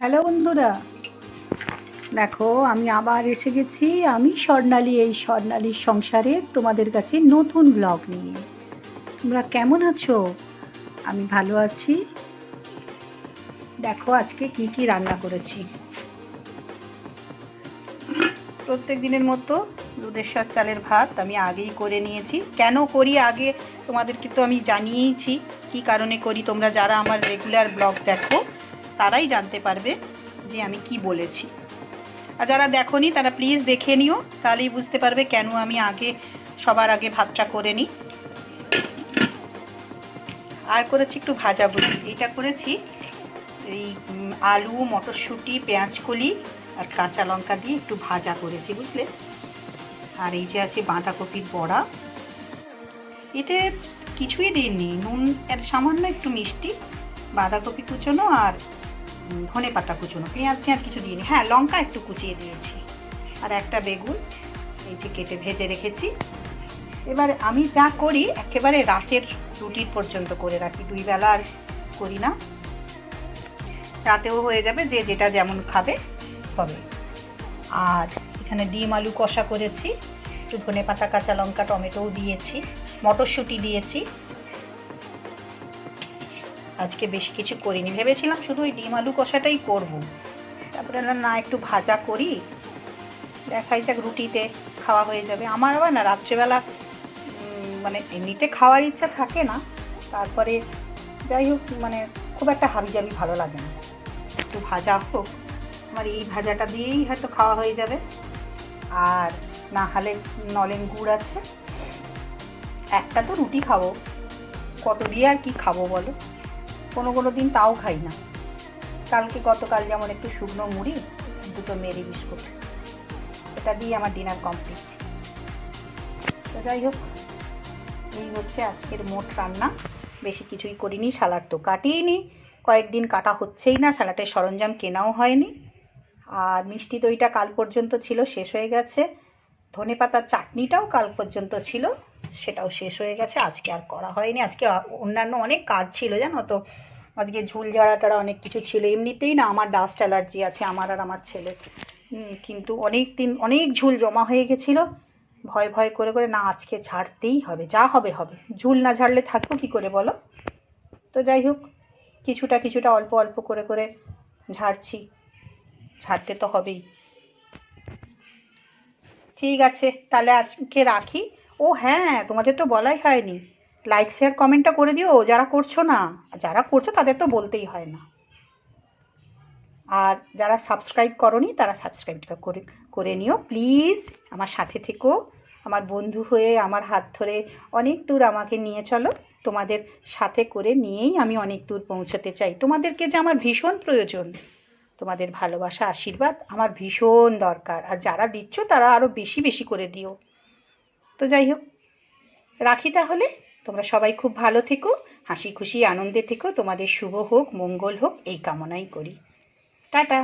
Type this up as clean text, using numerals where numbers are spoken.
Hello বন্ধুরা, দেখো আমি আবার এসে গেছি। আমি স্বর্ণালী, এই স্বর্ণালীর সংসারে তোমাদের কাছে নতুন ব্লগ নিয়ে। তোমরা কেমন আছো? আমি ভালো আছি। দেখো আজকে কি কি রান্না করেছি। প্রত্যেক দিনের মতো দুধেশ্বর চালের ভাত আমি আগেই করে নিয়েছি। কেন করি আগে তোমাদেরকে তো আমি জানিয়েইছি, কি কারণে করি। তোমরা যারা আমার রেগুলার ব্লগ দেখো তারাই জানতে পারবে যে আমি কি বলেছি। আর যারা দেখোনি তারা প্লিজ দেখে নিও, তাহলেই বুঝতে পারবে কেন আমি সবার আগে ভাতটা করে নিই। আর করেছি একটু ভাজাভুজি। এইটা করেছি এই আলু, মটরশুঁটি, পেঁয়াজকলি আর কাঁচা লঙ্কা দিয়ে একটু ভাজা করেছি, বুঝলে। আর এই যে আছে বাঁধাকপির বড়া। এতে কিছুই দিইনি, নুন আর সামান্য একটু মিষ্টি, বাঁধাকপি কুচোনো আর ধনে পাতা কুচোনো, পেঁয়াজ কিছু দিইনি। হ্যাঁ, লঙ্কা একটু কুচিয়ে দিয়েছি। আর একটা বেগুন এই যে কেটে ভেজে রেখেছি। এবার আমি যা করি একেবারে রাতের রুটির পর্যন্ত করে রাখি, দুই বেলা আর করি না। রাতেও হয়ে যাবে, যে যেটা যেমন খাবে হবে। আর এখানে ডিম আলু কষা করেছি, একটু ধনে পাতা, কাঁচা লঙ্কা, টমেটোও দিয়েছি, মটরশুঁটি দিয়েছি। আজকে বেশি কিছু করিনি, ভেবেছিলাম শুধু ওই ডিম আলু কষাটাই করব। তারপরে না একটু ভাজা করি, দেখাই যাক, রুটিতে খাওয়া হয়ে যাবে। আমার আবার না রাত্রেবেলা মানে এমনিতে খাওয়ার ইচ্ছা থাকে না, তারপরে যাই হোক মানে খুব একটা হাবিজাবি ভালো লাগে না। একটু ভাজা হোক, আমার এই ভাজাটা দিয়েই হয়তো খাওয়া হয়ে যাবে। আর না হলে নলেন গুড় আছে, একটা তো রুটি খাবো, কত দিয়ে আর কি খাবো বলো। কোনো দিন তাও খাই না। গতকাল যেমন একটু শুকনো মুড়ি, দুটো মেরি বিস্কুট, এটা দিয়ে আমার ডিনার কমপ্লিট। তো যাই হোক, এই হচ্ছে আজকের মোট রান্না। বেশি কিছুই করিনি, স্যালাড তো কাটিনি, কয়েকদিন কাটা হচ্ছেই না, স্যালাডের সরঞ্জাম কেনাও হয়নি। আর মিষ্টি দইটা কাল পর্যন্ত ছিল, শেষ হয়ে গেছে। ধনে পাতার চাটনিটাও কাল পর্যন্ত ছিল, সেটাও শেষ হয়ে গেছে। আজকে আর করা হয়নি। আজকে অন্যান্য অনেক কাজ ছিল, জানো তো। আজকে ঝুল ঝাড়াটারা অনেক কিছু ছিল। এমনিতেই না আমার ডাস্ট অ্যালার্জি আছে, আমার আর আমার ছেলে। কিন্তু অনেক ঝুল জমা হয়ে গেছিলো। ভয় করে না, আজকে ঝাড়তেই হবে, যা হবে হবে। ঝুল না ঝাড়লে থাকবো কী করে বলো। তো যাই হোক, কিছুটা অল্প অল্প করে ঝাড়ছি, ঝাড়তে তো হবেই। ঠিক আছে, তাহলে আজকে রাখি। ও হ্যাঁ, তোমাদের তো বলাই হয়নি, লাইক শেয়ার কমেন্টটা করে দিও যারা করছো না। যারা করছো তাদের তো বলতেই হয় না। আর যারা সাবস্ক্রাইব করোনি তারা সাবস্ক্রাইবটা করে নিও প্লিজ। আমার সাথে থেকো, আমার বন্ধু হয়ে আমার হাত ধরে অনেক দূর আমাকে নিয়ে চলো। তোমাদের সাথে করে নিয়েই আমি অনেক দূর পৌঁছতে চাই। তোমাদেরকে যে আমার ভীষণ প্রয়োজন, তোমাদের ভালোবাসা, আশীর্বাদ আমার ভীষণ দরকার। আর যারা দিচ্ছ তারা আরও বেশি করে দিও। তো যাই হোক, রাখি তাহলে। তোমরা সবাই খুব ভালো থেকো, হাসি খুশি আনন্দে থেকো, তোমাদের শুভ হোক, মঙ্গল হোক, এই কামনাই করি। টাটা।